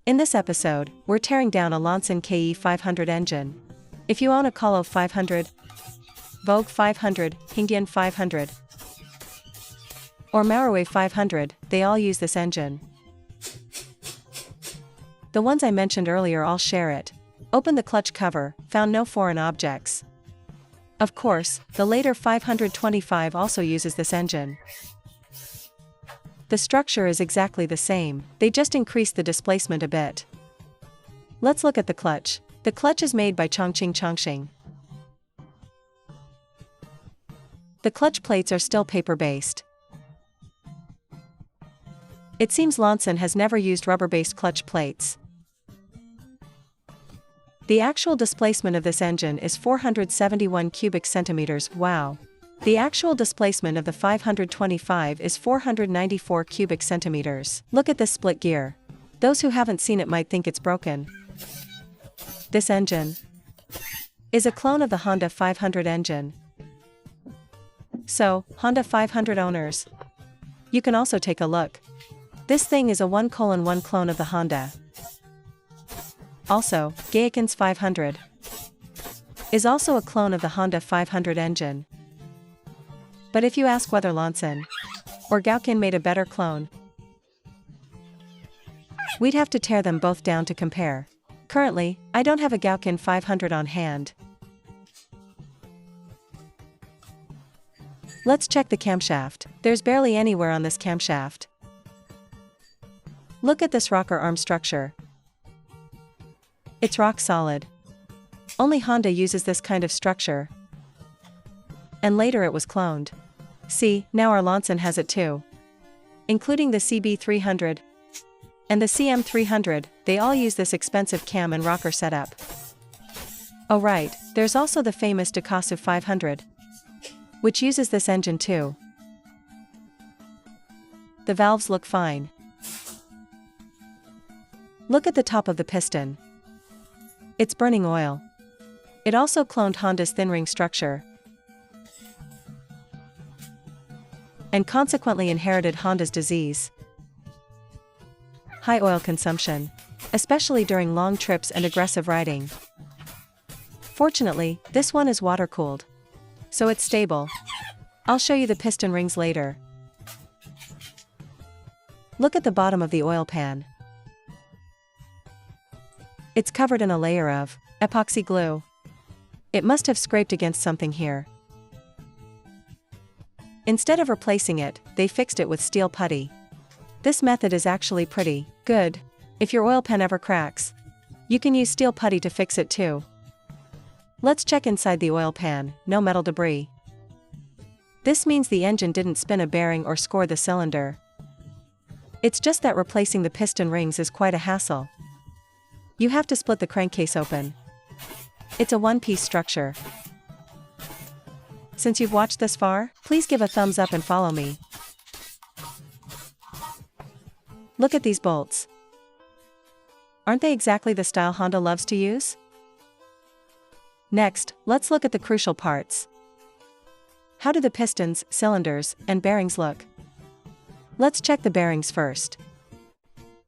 In this episode, we're tearing down a Loncin KE500 engine. If you own a Colove 500, Voge 500, Hengdian 500, or Maroway 500, they all use this engine. The ones I mentioned earlier all share it. Open the clutch cover, found no foreign objects. Of course, the later 525 also uses this engine. The structure is exactly the same, they just increased the displacement a bit. Let's look at the clutch. The clutch is made by Chongqing. The clutch plates are still paper-based. It seems Loncin has never used rubber-based clutch plates. The actual displacement of this engine is 471 cubic centimeters, wow. The actual displacement of the 525 is 494 cubic centimeters. Look at this split gear. Those who haven't seen it might think it's broken. This engine is a clone of the Honda 500 engine. So, Honda 500 owners, you can also take a look. This thing is a 1:1 clone of the Honda. Also, Gaokin's 500 is also a clone of the Honda 500 engine. But if you ask whether Loncin or Gaokin made a better clone, we'd have to tear them both down to compare. Currently, I don't have a Gaokin 500 on hand. Let's check the camshaft. There's barely any wear on this camshaft. Look at this rocker arm structure. It's rock solid. Only Honda uses this kind of structure. And later it was cloned. See, now our Loncin has it too. Including the CB300 and the CM300, they all use this expensive cam and rocker setup. Oh right, there's also the famous Displacement 500, which uses this engine too. The valves look fine. Look at the top of the piston. It's burning oil. It also cloned Honda's thin ring structure, and consequently inherited Honda's disease. High oil consumption, especially during long trips and aggressive riding. Fortunately, this one is water-cooled, so it's stable. I'll show you the piston rings later. Look at the bottom of the oil pan. It's covered in a layer of epoxy glue. It must have scraped against something here. Instead of replacing it, they fixed it with steel putty. This method is actually pretty good. If your oil pan ever cracks, you can use steel putty to fix it too. Let's check inside the oil pan, no metal debris. This means the engine didn't spin a bearing or score the cylinder. It's just that replacing the piston rings is quite a hassle. You have to split the crankcase open. It's a one-piece structure. Since you've watched this far, please give a thumbs up and follow me. Look at these bolts. Aren't they exactly the style Honda loves to use? Next, let's look at the crucial parts. How do the pistons, cylinders, and bearings look? Let's check the bearings first.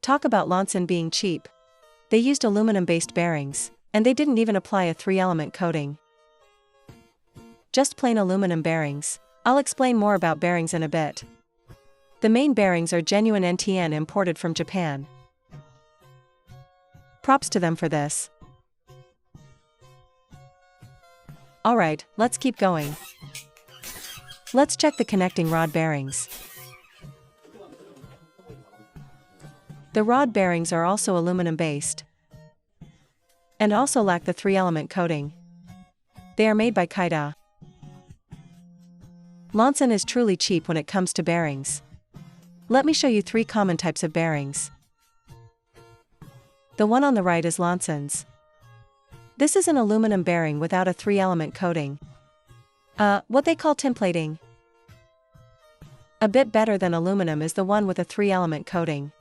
Talk about Loncin being cheap. They used aluminum-based bearings, and they didn't even apply a 3-element coating. Just plain aluminum bearings. I'll explain more about bearings in a bit. The main bearings are genuine NTN imported from Japan. Props to them for this. Alright, let's keep going. Let's check the connecting rod bearings. The rod bearings are also aluminum-based, and also lack the 3-element coating. They are made by Kaida. Loncin is truly cheap when it comes to bearings. Let me show you 3 common types of bearings. The one on the right is Loncin's. This is an aluminum bearing without a 3-element coating. What they call tin plating. A bit better than aluminum is the one with a 3-element coating.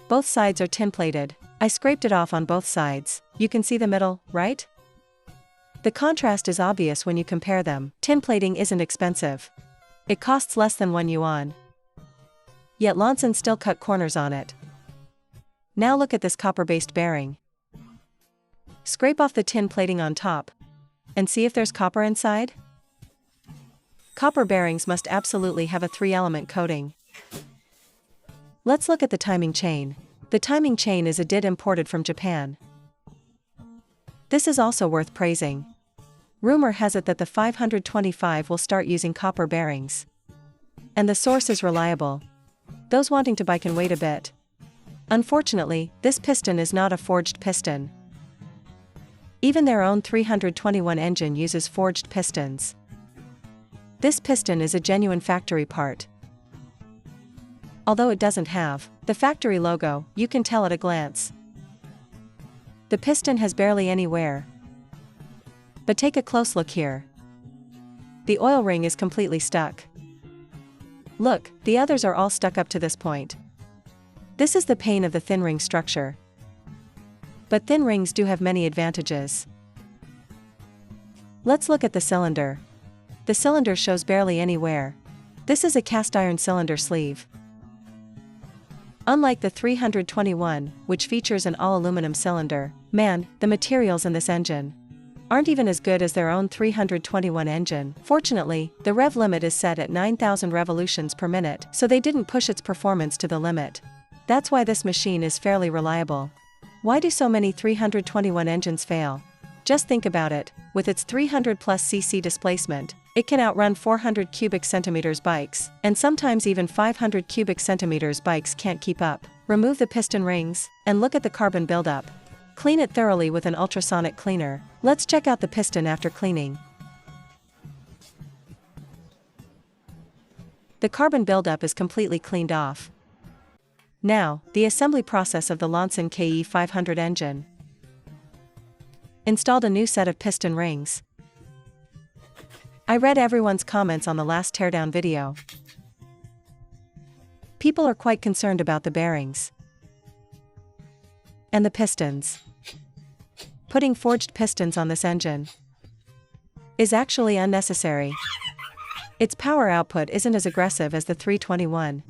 Both sides are tin plated. I scraped it off on both sides. You can see the middle, right? The contrast is obvious when you compare them. Tin plating isn't expensive. It costs less than 1 yuan. Yet Loncin still cut corners on it. Now look at this copper-based bearing. Scrape off the tin plating on top, and see if there's copper inside? Copper bearings must absolutely have a 3-element coating. Let's look at the timing chain. The timing chain is a DID imported from Japan. This is also worth praising. Rumor has it that the 525 will start using copper bearings. And the source is reliable. Those wanting to buy can wait a bit. Unfortunately, this piston is not a forged piston. Even their own 321 engine uses forged pistons. This piston is a genuine factory part. Although it doesn't have the factory logo, you can tell at a glance. The piston has barely any wear. But take a close look here. The oil ring is completely stuck. Look, the others are all stuck up to this point. This is the pain of the thin ring structure. But thin rings do have many advantages. Let's look at the cylinder. The cylinder shows barely any wear. This is a cast iron cylinder sleeve. Unlike the 321, which features an all-aluminum cylinder, man, the materials in this engine aren't even as good as their own 321 engine. Fortunately, the rev limit is set at 9,000 revolutions per minute, so they didn't push its performance to the limit. That's why this machine is fairly reliable. Why do so many 321 engines fail? Just think about it. With its 300+ cc displacement, it can outrun 400 cubic centimeters bikes, and sometimes even 500 cubic centimeters bikes can't keep up. Remove the piston rings, and look at the carbon buildup. Clean it thoroughly with an ultrasonic cleaner. Let's check out the piston after cleaning. The carbon buildup is completely cleaned off. Now, the assembly process of the Loncin KE500 engine. Installed a new set of piston rings. I read everyone's comments on the last teardown video. People are quite concerned about the bearings and the pistons. Putting forged pistons on this engine is actually unnecessary. Its power output isn't as aggressive as the 321.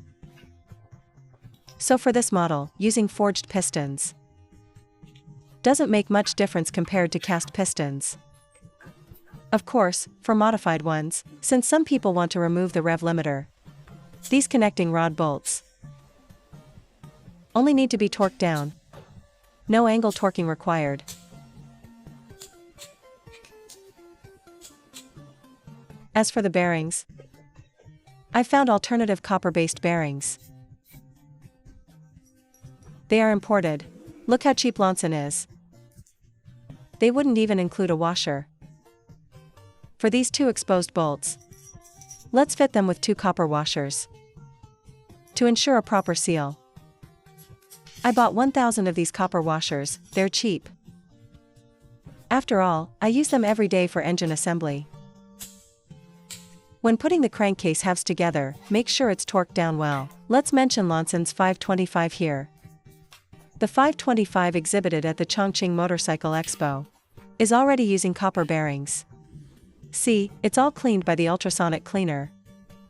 So for this model, using forged pistons doesn't make much difference compared to cast pistons. Of course, for modified ones, since some people want to remove the rev limiter, these connecting rod bolts only need to be torqued down. No angle torquing required. As for the bearings, I've found alternative copper-based bearings. They are imported. Look how cheap Loncin is. They wouldn't even include a washer. For these two exposed bolts, let's fit them with 2 copper washers to ensure a proper seal. I bought 1,000 of these copper washers. They're cheap. After all, I use them every day for engine assembly. When putting the crankcase halves together, make sure it's torqued down well. Let's mention Loncin's 525 here. The 525 exhibited at the Chongqing Motorcycle Expo is already using copper bearings. See, it's all cleaned by the ultrasonic cleaner.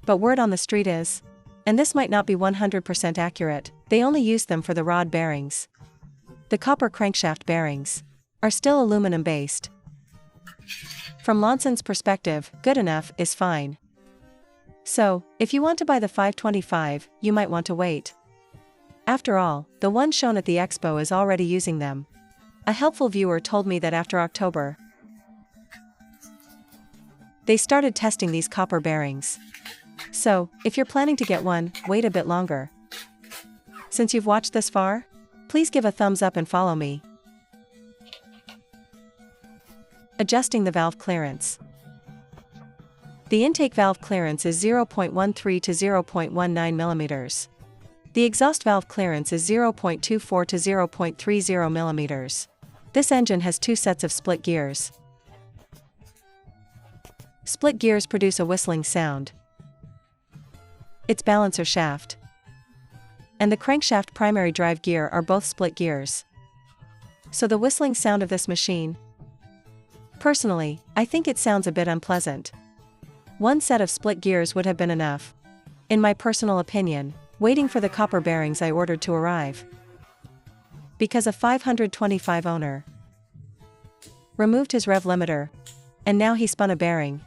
But word on the street is, and this might not be 100% accurate, they only use them for the rod bearings. The copper crankshaft bearings are still aluminum based. From Loncin's perspective, good enough is fine. So, if you want to buy the 525, you might want to wait. After all, the one shown at the expo is already using them. A helpful viewer told me that after October, they started testing these copper bearings. So, if you're planning to get one, wait a bit longer. Since you've watched this far, please give a thumbs up and follow me. Adjusting the valve clearance. The intake valve clearance is 0.13 to 0.19 millimeters. The exhaust valve clearance is 0.24 to 0.30 millimeters. This engine has 2 sets of split gears. Split gears produce a whistling sound. Its balancer shaft and the crankshaft primary drive gear are both split gears. So the whistling sound of this machine, personally, I think it sounds a bit unpleasant. 1 set of split gears would have been enough, in my personal opinion, waiting for the copper bearings I ordered to arrive. Because a 525 owner removed his rev limiter. And now he spun a bearing.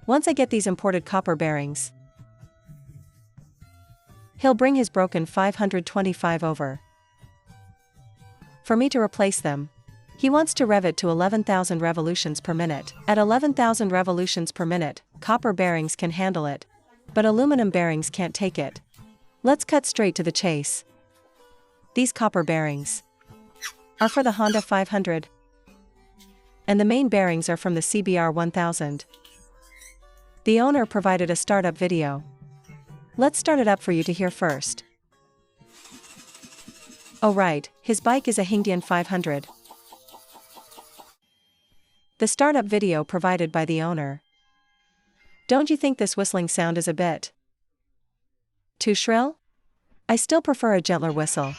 Once I get these imported copper bearings, he'll bring his broken 525 over for me to replace them. He wants to rev it to 11,000 revolutions per minute. At 11,000 revolutions per minute, copper bearings can handle it, but aluminum bearings can't take it. Let's cut straight to the chase. These copper bearings are for the Honda 500, and the main bearings are from the CBR 1000. The owner provided a startup video. Let's start it up for you to hear first. Oh right, his bike is a Hengdian 500. The startup video provided by the owner. Don't you think this whistling sound is a bit too shrill? I still prefer a gentler whistle.